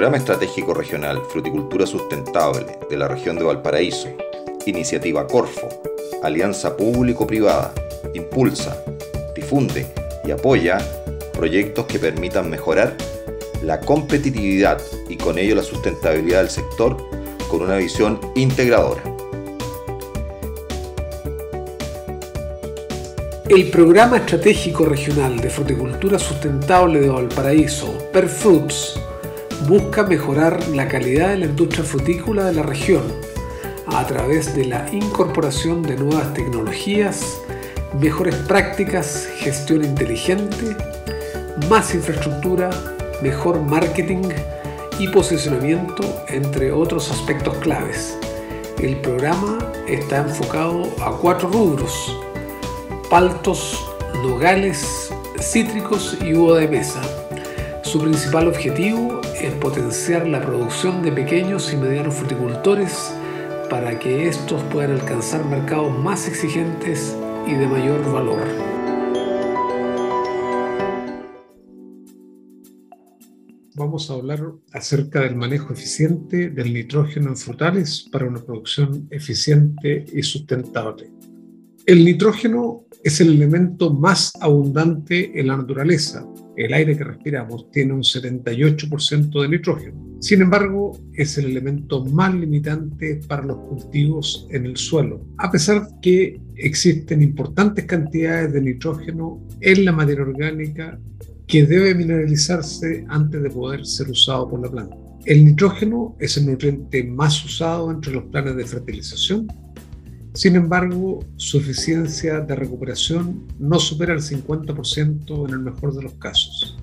Programa Estratégico Regional Fruticultura Sustentable de la región de Valparaíso, Iniciativa Corfo, Alianza Público-Privada, impulsa, difunde y apoya proyectos que permitan mejorar la competitividad y con ello la sustentabilidad del sector con una visión integradora. El Programa Estratégico Regional de Fruticultura Sustentable de Valparaíso, PERFRUTS, busca mejorar la calidad de la industria frutícola de la región a través de la incorporación de nuevas tecnologías, mejores prácticas, gestión inteligente, más infraestructura, mejor marketing y posicionamiento, entre otros aspectos claves. El programa está enfocado a 4 rubros: paltos, nogales, cítricos y uva de mesa. Su principal objetivo es potenciar la producción de pequeños y medianos fruticultores para que estos puedan alcanzar mercados más exigentes y de mayor valor. Vamos a hablar acerca del manejo eficiente del nitrógeno en frutales para una producción eficiente y sustentable. El nitrógeno es el elemento más abundante en la naturaleza. El aire que respiramos tiene un 78% de nitrógeno. Sin embargo, es el elemento más limitante para los cultivos en el suelo, a pesar que existen importantes cantidades de nitrógeno en la materia orgánica que debe mineralizarse antes de poder ser usado por la planta. El nitrógeno es el nutriente más usado entre los planes de fertilización. Sin embargo, su eficiencia de recuperación no supera el 50% en el mejor de los casos.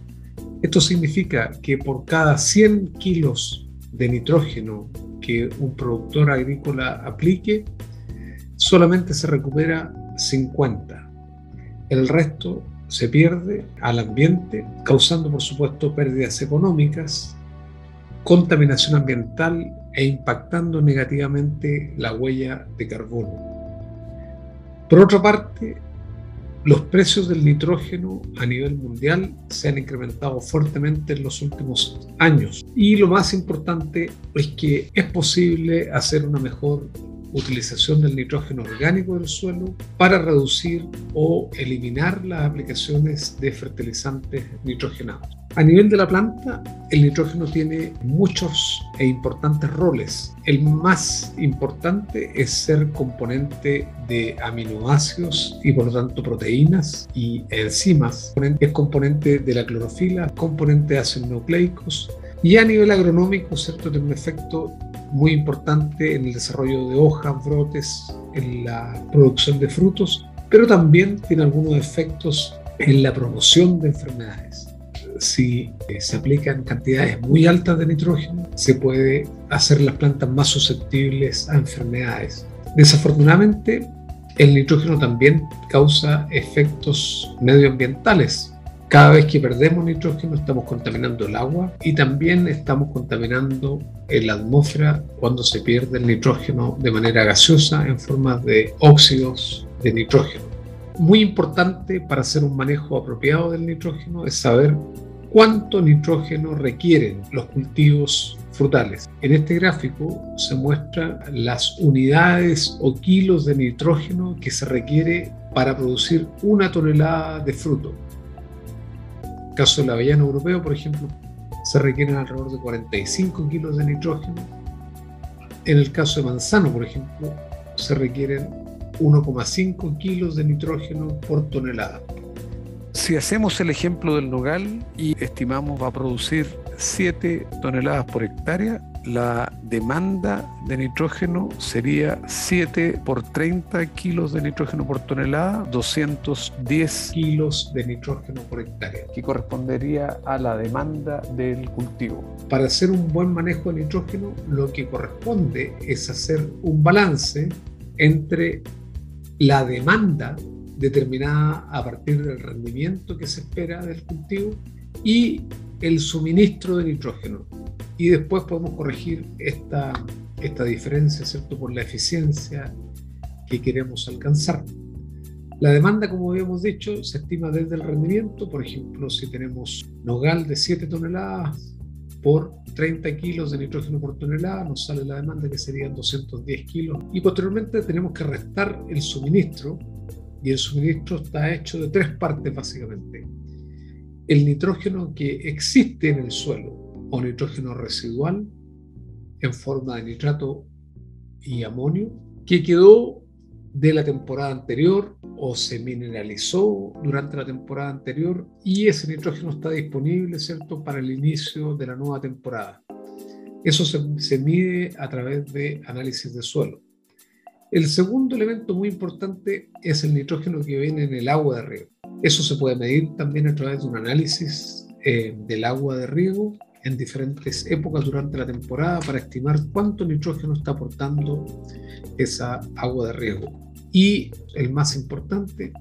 Esto significa que por cada 100 kilos de nitrógeno que un productor agrícola aplique, solamente se recupera 50. El resto se pierde al ambiente, causando por supuesto pérdidas económicas, contaminación ambiental e impactando negativamente la huella de carbono. Por otra parte, los precios del nitrógeno a nivel mundial se han incrementado fuertemente en los últimos años, y lo más importante es que es posible hacer una mejor utilización del nitrógeno orgánico del suelo para reducir o eliminar las aplicaciones de fertilizantes nitrogenados. A nivel de la planta, el nitrógeno tiene muchos e importantes roles. El más importante es ser componente de aminoácidos y por lo tanto proteínas y enzimas. Es componente de la clorofila, componente de ácidos nucleicos, y a nivel agronómico, ¿cierto?, tiene un efecto muy importante en el desarrollo de hojas, brotes, en la producción de frutos, pero también tiene algunos efectos en la promoción de enfermedades. Si se aplican cantidades muy altas de nitrógeno, se puede hacer las plantas más susceptibles a enfermedades. Desafortunadamente, el nitrógeno también causa efectos medioambientales. Cada vez que perdemos nitrógeno estamos contaminando el agua y también estamos contaminando la atmósfera cuando se pierde el nitrógeno de manera gaseosa en forma de óxidos de nitrógeno. Muy importante para hacer un manejo apropiado del nitrógeno es saber cuánto nitrógeno requieren los cultivos frutales. En este gráfico se muestran las unidades o kilos de nitrógeno que se requiere para producir 1 tonelada de fruto. En el caso del avellano europeo, por ejemplo, se requieren alrededor de 45 kilos de nitrógeno. En el caso de manzano, por ejemplo, se requieren 1,5 kilos de nitrógeno por tonelada. Si hacemos el ejemplo del nogal y estimamos va a producir 7 toneladas por hectárea, la demanda de nitrógeno sería 7 por 30 kilos de nitrógeno por tonelada, 210 kilos de nitrógeno por hectárea, que correspondería a la demanda del cultivo. Para hacer un buen manejo de nitrógeno, lo que corresponde es hacer un balance entre la demanda determinada a partir del rendimiento que se espera del cultivo y el suministro de nitrógeno. Y después podemos corregir esta diferencia, ¿cierto?, por la eficiencia que queremos alcanzar. La demanda, como habíamos dicho, se estima desde el rendimiento. Por ejemplo, si tenemos nogal de 7 toneladas por 30 kilos de nitrógeno por tonelada, nos sale la demanda que serían 210 kilos. Y posteriormente tenemos que restar el suministro, y el suministro está hecho de tres partes básicamente. El nitrógeno que existe en el suelo, o nitrógeno residual, en forma de nitrato y amonio, que quedó de la temporada anterior o se mineralizó durante la temporada anterior, y ese nitrógeno está disponible, ¿cierto?, para el inicio de la nueva temporada. Eso se mide a través de análisis de suelo. El segundo elemento muy importante es el nitrógeno que viene en el agua de riego. Eso se puede medir también a través de un análisis del agua de riego en diferentes épocas durante la temporada para estimar cuánto nitrógeno está aportando esa agua de riego. Y el más importante,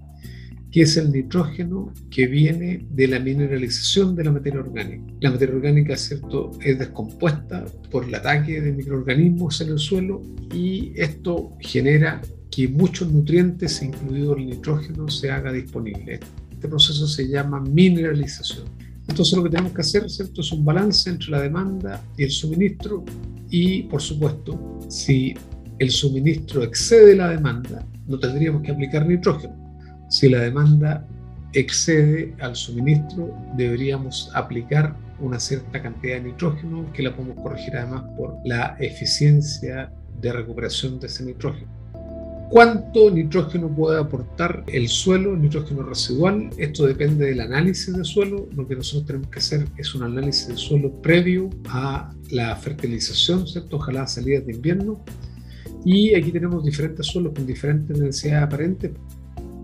que es el nitrógeno que viene de la mineralización de la materia orgánica. La materia orgánica, ¿cierto?, es descompuesta por el ataque de microorganismos en el suelo, y esto genera que muchos nutrientes, incluido el nitrógeno, se haga disponible. Este proceso se llama mineralización. Entonces lo que tenemos que hacer, ¿cierto?, es un balance entre la demanda y el suministro, y por supuesto, si el suministro excede la demanda, no tendríamos que aplicar nitrógeno. Si la demanda excede al suministro, deberíamos aplicar una cierta cantidad de nitrógeno, que la podemos corregir además por la eficiencia de recuperación de ese nitrógeno. ¿Cuánto nitrógeno puede aportar el suelo, nitrógeno residual? Esto depende del análisis de suelo. Lo que nosotros tenemos que hacer es un análisis de suelo previo a la fertilización, ¿cierto?, ojalá a salidas de invierno. Y aquí tenemos diferentes suelos con diferentes densidades aparentes.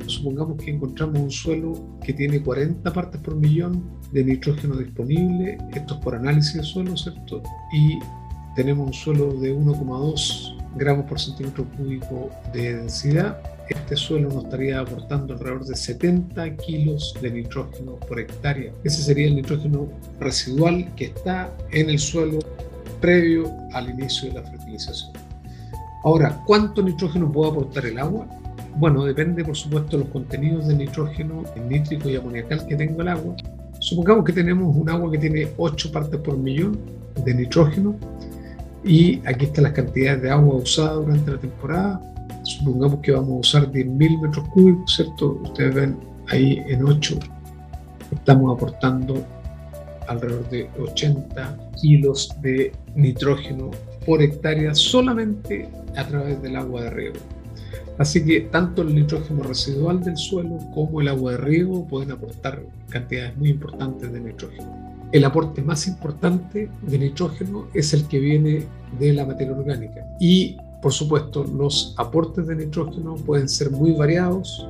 Supongamos que encontramos un suelo que tiene 40 partes por millón de nitrógeno disponible. Esto es por análisis de suelo, ¿cierto? Y tenemos un suelo de 1,2 gramos por centímetro cúbico de densidad. Este suelo nos estaría aportando alrededor de 70 kilos de nitrógeno por hectárea. Ese sería el nitrógeno residual que está en el suelo previo al inicio de la fertilización. Ahora, ¿cuánto nitrógeno puede aportar el agua? Bueno, depende, por supuesto, de los contenidos de nitrógeno nítrico y amoniacal que tenga el agua. Supongamos que tenemos un agua que tiene 8 partes por millón de nitrógeno, y aquí están las cantidades de agua usada durante la temporada. Supongamos que vamos a usar 10.000 metros cúbicos, ¿cierto? Ustedes ven ahí en 8 estamos aportando alrededor de 80 kilos de nitrógeno por hectárea solamente a través del agua de riego. Así que tanto el nitrógeno residual del suelo como el agua de riego pueden aportar cantidades muy importantes de nitrógeno. El aporte más importante de nitrógeno es el que viene de la materia orgánica. Y, por supuesto, los aportes de nitrógeno pueden ser muy variados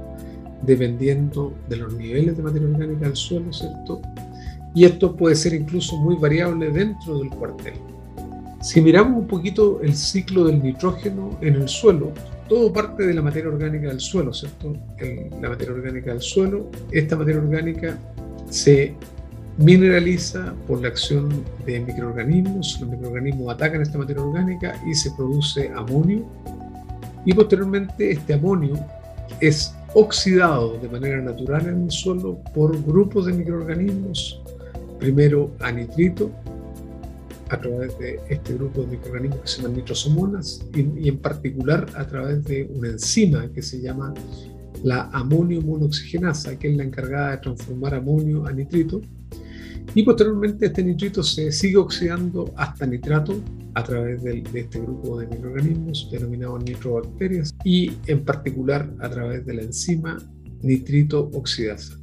dependiendo de los niveles de materia orgánica del suelo, ¿cierto? Y esto puede ser incluso muy variable dentro del cuartel. Si miramos un poquito el ciclo del nitrógeno en el suelo, todo parte de la materia orgánica del suelo, ¿cierto? La materia orgánica del suelo, esta materia orgánica se mineraliza por la acción de microorganismos. Los microorganismos atacan esta materia orgánica y se produce amonio, y posteriormente este amonio es oxidado de manera natural en el suelo por grupos de microorganismos, primero a nitrito a través de este grupo de microorganismos que se llaman nitrosomonas, y en particular a través de una enzima que se llama la amonio monooxigenasa, que es la encargada de transformar amonio a nitrito. Y posteriormente este nitrito se sigue oxidando hasta nitrato a través de este grupo de microorganismos denominados nitrobacterias, y en particular a través de la enzima nitrito oxidasa.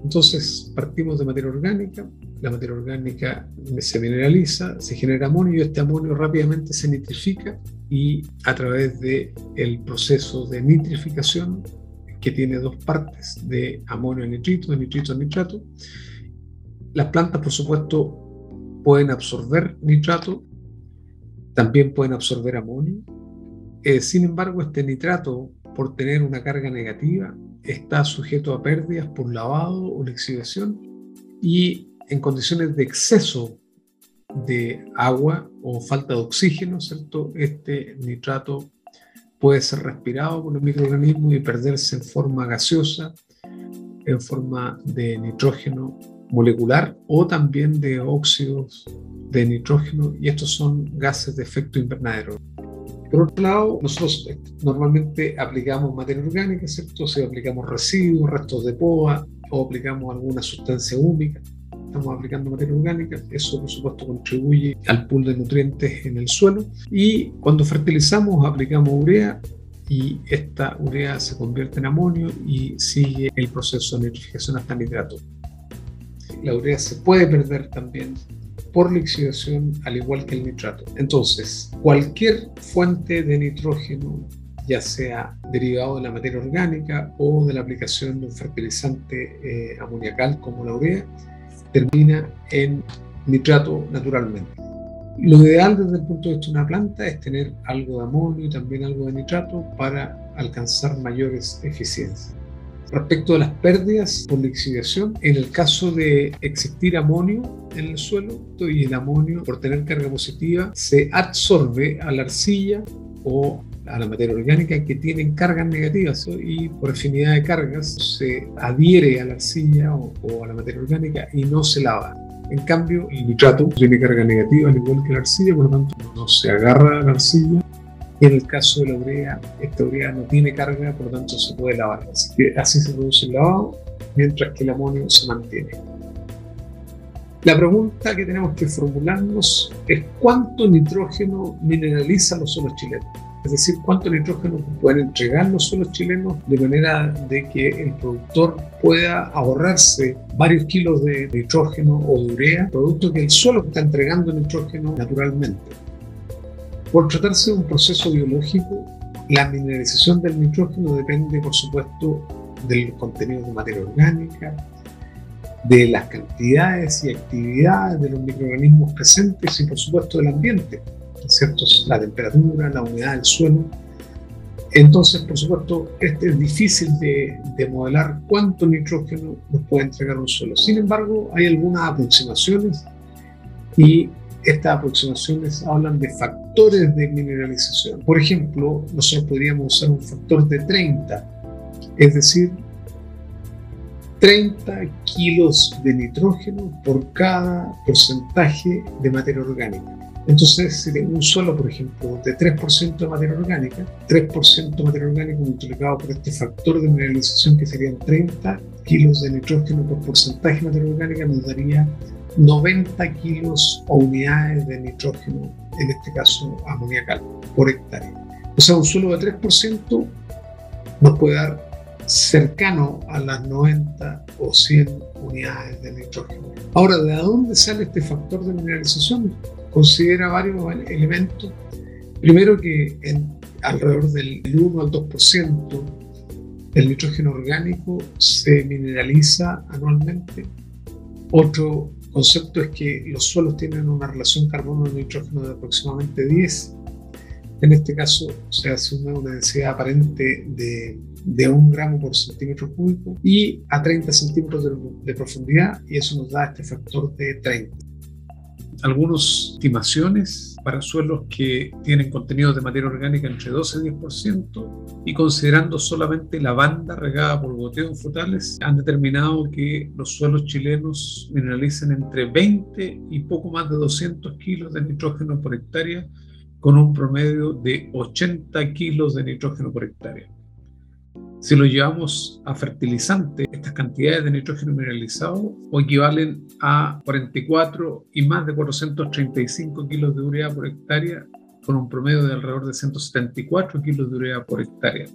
Entonces partimos de materia orgánica, la materia orgánica se mineraliza, se genera amonio, y este amonio rápidamente se nitrifica, y a través del proceso de nitrificación, que tiene dos partes, de amonio a nitrito, de nitrito a nitrato, las plantas, por supuesto, pueden absorber nitrato, también pueden absorber amonio. Sin embargo, este nitrato, por tener una carga negativa, está sujeto a pérdidas por lavado o lixiviación, y en condiciones de exceso de agua o falta de oxígeno, ¿cierto?, este nitrato puede ser respirado por los microorganismos y perderse en forma gaseosa, en forma de nitrógeno molecular, o también de óxidos de nitrógeno, y estos son gases de efecto invernadero. Por otro lado, nosotros normalmente aplicamos materia orgánica, ¿cierto? Si aplicamos residuos, restos de poda o aplicamos alguna sustancia húmica, estamos aplicando materia orgánica. Eso, por supuesto, contribuye al pool de nutrientes en el suelo. Y cuando fertilizamos, aplicamos urea, y esta urea se convierte en amonio y sigue el proceso de nitrificación hasta nitrato. La urea se puede perder también por lixiviación, al igual que el nitrato. Entonces, cualquier fuente de nitrógeno, ya sea derivado de la materia orgánica o de la aplicación de un fertilizante amoniacal como la urea, termina en nitrato naturalmente. Lo ideal desde el punto de vista de una planta es tener algo de amonio y también algo de nitrato para alcanzar mayores eficiencias. Respecto a las pérdidas por lixiviación, en el caso de existir amonio en el suelo, y el amonio, por tener carga positiva, se absorbe a la arcilla o a la materia orgánica que tienen cargas negativas, y por afinidad de cargas se adhiere a la arcilla o a la materia orgánica y no se lava. En cambio, el nitrato tiene carga negativa al igual que la arcilla, por lo tanto no se agarra a la arcilla. Y en el caso de la urea, esta urea no tiene carga, por lo tanto se puede lavar. Así que así se produce el lavado, mientras que el amonio se mantiene. La pregunta que tenemos que formularnos es ¿cuánto nitrógeno mineralizan los suelos chilenos? Es decir, ¿cuánto nitrógeno pueden entregar los suelos chilenos de manera de que el productor pueda ahorrarse varios kilos de nitrógeno o de urea, producto que el suelo está entregando nitrógeno naturalmente? Por tratarse de un proceso biológico, la mineralización del nitrógeno depende, por supuesto, del contenido de materia orgánica, de las cantidades y actividades de los microorganismos presentes y, por supuesto, del ambiente, ¿cierto? La temperatura, la humedad del suelo. Entonces, por supuesto, es difícil de modelar cuánto nitrógeno nos puede entregar un suelo. Sin embargo, hay algunas aproximaciones y estas aproximaciones hablan de factores de mineralización. Por ejemplo, nosotros podríamos usar un factor de 30, es decir, 30 kilos de nitrógeno por cada porcentaje de materia orgánica. Entonces, si tengo un suelo, por ejemplo, de 3% de materia orgánica, 3% de materia orgánica multiplicado por este factor de mineralización, que serían 30 kilos de nitrógeno por porcentaje de materia orgánica, nos daría 90 kilos o unidades de nitrógeno, en este caso amoniacal, por hectárea. O sea, un suelo de 3% nos puede dar cercano a las 90 o 100 unidades de nitrógeno. Ahora, ¿de dónde sale este factor de mineralización? Considera varios elementos. Primero, que alrededor del 1 al 2% del nitrógeno orgánico se mineraliza anualmente. Otro concepto es que los suelos tienen una relación carbono-nitrógeno de aproximadamente 10. En este caso se asume una densidad aparente de 1 gramo por centímetro cúbico y a 30 centímetros de profundidad, y eso nos da este factor de 30. Algunas estimaciones para suelos que tienen contenido de materia orgánica entre 12 y 10%, y considerando solamente la banda regada por goteo en frutales, han determinado que los suelos chilenos mineralizan entre 20 y poco más de 200 kilos de nitrógeno por hectárea, con un promedio de 80 kilos de nitrógeno por hectárea. Si lo llevamos a fertilizante, estas cantidades de nitrógeno mineralizado equivalen a 44 y más de 435 kilos de urea por hectárea, con un promedio de alrededor de 174 kilos de urea por hectárea.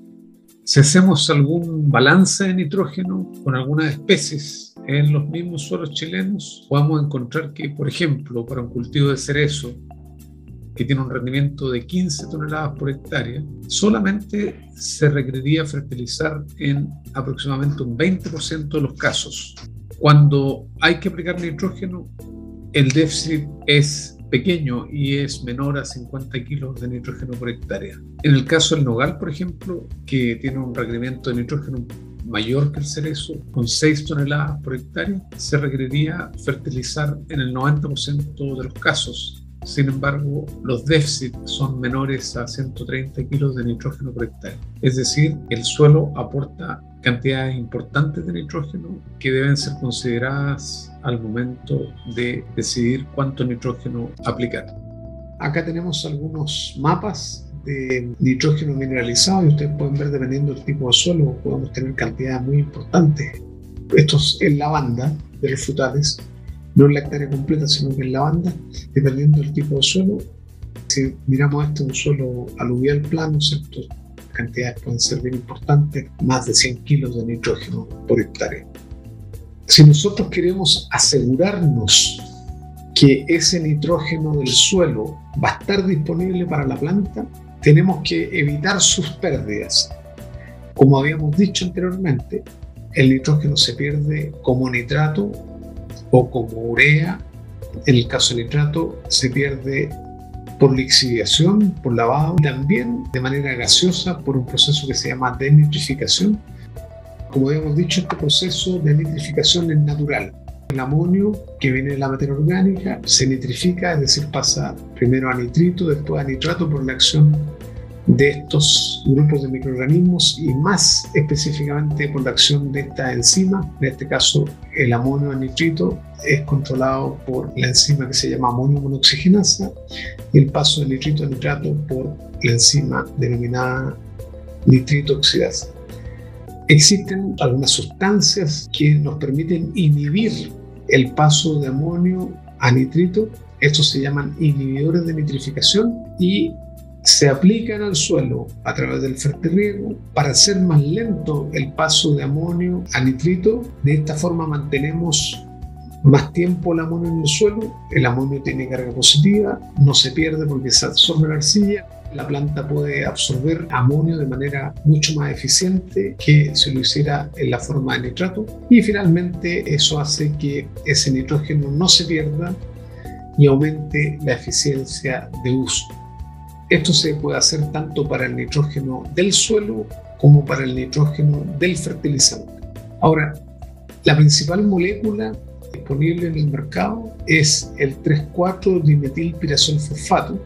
Si hacemos algún balance de nitrógeno con algunas especies en los mismos suelos chilenos, podemos encontrar que, por ejemplo, para un cultivo de cerezo, que tiene un rendimiento de 15 toneladas por hectárea, solamente se requeriría fertilizar en aproximadamente un 20% de los casos. Cuando hay que aplicar nitrógeno, el déficit es pequeño y es menor a 50 kilos de nitrógeno por hectárea. En el caso del nogal, por ejemplo, que tiene un requerimiento de nitrógeno mayor que el cerezo, con 6 toneladas por hectárea, se requeriría fertilizar en el 90% de los casos. Sin embargo, los déficits son menores a 130 kilos de nitrógeno por hectárea. Es decir, el suelo aporta cantidades importantes de nitrógeno que deben ser consideradas al momento de decidir cuánto nitrógeno aplicar. Acá tenemos algunos mapas de nitrógeno mineralizado y ustedes pueden ver, dependiendo del tipo de suelo, podemos tener cantidades muy importantes. Esto es en la banda de los frutales, no en la hectárea completa, sino que en la banda, dependiendo del tipo de suelo. Si miramos un suelo aluvial plano, ¿cierto?, cantidades pueden ser bien importantes, más de 100 kilos de nitrógeno por hectárea. Si nosotros queremos asegurarnos que ese nitrógeno del suelo va a estar disponible para la planta, tenemos que evitar sus pérdidas. Como habíamos dicho anteriormente, el nitrógeno se pierde como nitrato o como urea. En el caso del nitrato se pierde por lixiviación, por lavado, y también de manera gaseosa por un proceso que se llama denitrificación. Como habíamos dicho, este proceso de nitrificación es natural. El amonio que viene de la materia orgánica se nitrifica, es decir, pasa primero a nitrito, después a nitrato por la acción de estos grupos de microorganismos y más específicamente por la acción de esta enzima. En este caso, el amonio a nitrito es controlado por la enzima que se llama amonio monoxigenasa y el paso de nitrito a nitrato por la enzima denominada nitrito oxidasa. Existen algunas sustancias que nos permiten inhibir el paso de amonio a nitrito. Estos se llaman inhibidores de nitrificación y se aplican al suelo a través del fertirriego para hacer más lento el paso de amonio a nitrito. De esta forma mantenemos más tiempo el amonio en el suelo. El amonio tiene carga positiva, no se pierde porque se absorbe la arcilla. La planta puede absorber amonio de manera mucho más eficiente que si lo hiciera en la forma de nitrato. Y finalmente eso hace que ese nitrógeno no se pierda y aumente la eficiencia de uso. Esto se puede hacer tanto para el nitrógeno del suelo como para el nitrógeno del fertilizante. Ahora, la principal molécula disponible en el mercado es el 3,4-dimetilpirazool-fosfato.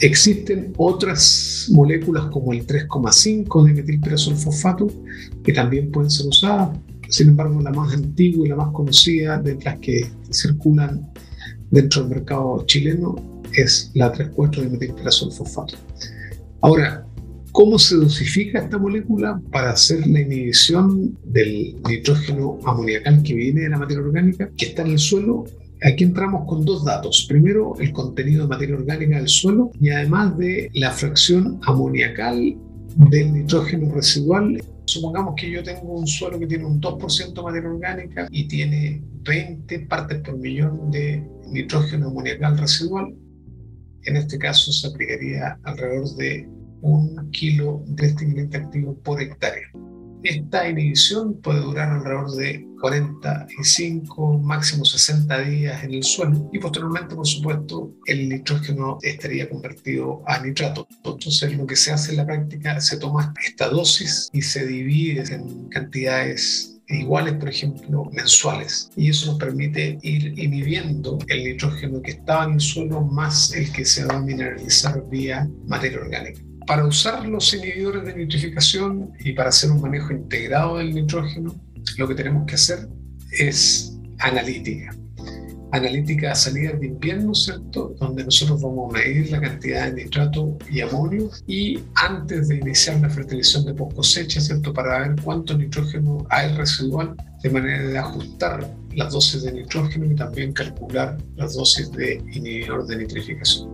Existen otras moléculas como el 3,5-dimetilpirazool-fosfato que también pueden ser usadas. Sin embargo, la más antigua y la más conocida de las que circulan dentro del mercado chileno es la 3,4-dimetilpirazool-fosfato. Ahora, ¿cómo se dosifica esta molécula para hacer la inhibición del nitrógeno amoniacal que viene de la materia orgánica que está en el suelo? Aquí entramos con dos datos. Primero, el contenido de materia orgánica del suelo y además de la fracción amoniacal del nitrógeno residual. Supongamos que yo tengo un suelo que tiene un 2% de materia orgánica y tiene 20 partes por millón de nitrógeno amoniacal residual. En este caso se aplicaría alrededor de 1 kilo de este ingrediente activo por hectárea. Esta inhibición puede durar alrededor de 45, máximo 60 días en el suelo y posteriormente, por supuesto, el nitrógeno estaría convertido a nitrato. Entonces, lo que se hace en la práctica, se toma esta dosis y se divide en cantidades iguales, por ejemplo, mensuales. Y eso nos permite ir inhibiendo el nitrógeno que estaba en el suelo más el que se va a mineralizar vía materia orgánica. Para usar los inhibidores de nitrificación y para hacer un manejo integrado del nitrógeno, lo que tenemos que hacer es analítica. Analítica a salidas de invierno, ¿cierto? Donde nosotros vamos a medir la cantidad de nitrato y amonio y antes de iniciar la fertilización de post cosecha, ¿cierto? Para ver cuánto nitrógeno hay residual, de manera de ajustar las dosis de nitrógeno y también calcular las dosis de inhibidor de nitrificación.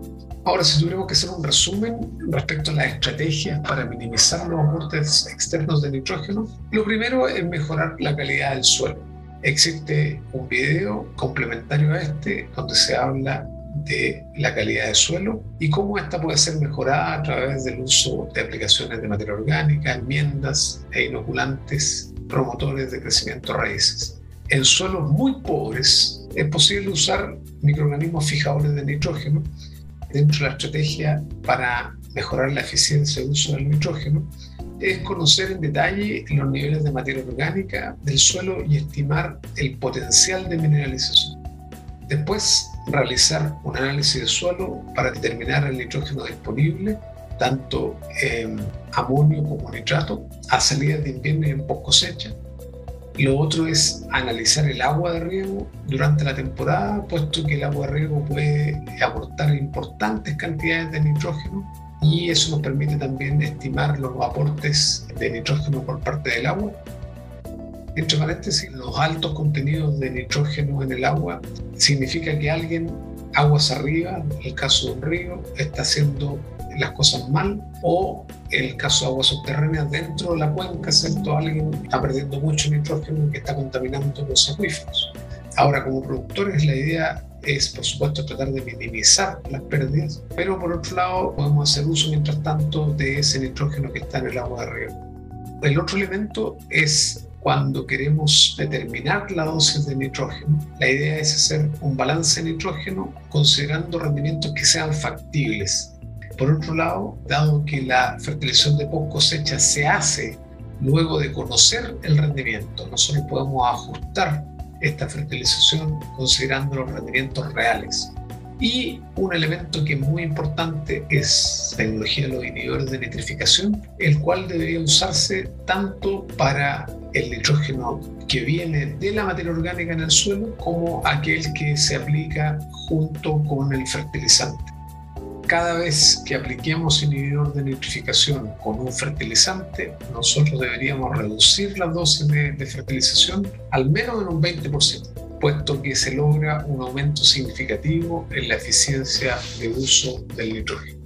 Ahora, si tuviéramos que hacer un resumen respecto a las estrategias para minimizar los aportes externos de nitrógeno, lo primero es mejorar la calidad del suelo. Existe un video complementario a este donde se habla de la calidad del suelo y cómo esta puede ser mejorada a través del uso de aplicaciones de materia orgánica, enmiendas e inoculantes promotores de crecimiento de raíces. En suelos muy pobres es posible usar microorganismos fijadores de nitrógeno. Dentro de la estrategia para mejorar la eficiencia de uso del nitrógeno es conocer en detalle los niveles de materia orgánica del suelo y estimar el potencial de mineralización. Después, realizar un análisis de suelo para determinar el nitrógeno disponible tanto amonio como nitrato, a salidas de invierno y en post cosecha. Lo otro es analizar el agua de riego durante la temporada, puesto que el agua de riego puede aportar importantes cantidades de nitrógeno, y eso nos permite también estimar los aportes de nitrógeno por parte del agua. Entre paréntesis, los altos contenidos de nitrógeno en el agua significa que alguien, aguas arriba, en el caso de un río, está haciendo las cosas mal, o en el caso de aguas subterráneas dentro de la cuenca, ¿cierto? Alguien está perdiendo mucho nitrógeno que está contaminando los acuíferos. Ahora, como productores, la idea es, por supuesto, tratar de minimizar las pérdidas, pero por otro lado podemos hacer uso, mientras tanto, de ese nitrógeno que está en el agua de riego. El otro elemento es cuando queremos determinar la dosis de nitrógeno. La idea es hacer un balance de nitrógeno considerando rendimientos que sean factibles. Por otro lado, dado que la fertilización de post cosecha se hace luego de conocer el rendimiento, nosotros podemos ajustar esta fertilización considerando los rendimientos reales. Y un elemento que es muy importante es la tecnología de los inhibidores de nitrificación, el cual debería usarse tanto para el nitrógeno que viene de la materia orgánica en el suelo como aquel que se aplica junto con el fertilizante. Cada vez que apliquemos inhibidor de nitrificación con un fertilizante, nosotros deberíamos reducir las dosis de fertilización al menos en un 20%, puesto que se logra un aumento significativo en la eficiencia de uso del nitrógeno.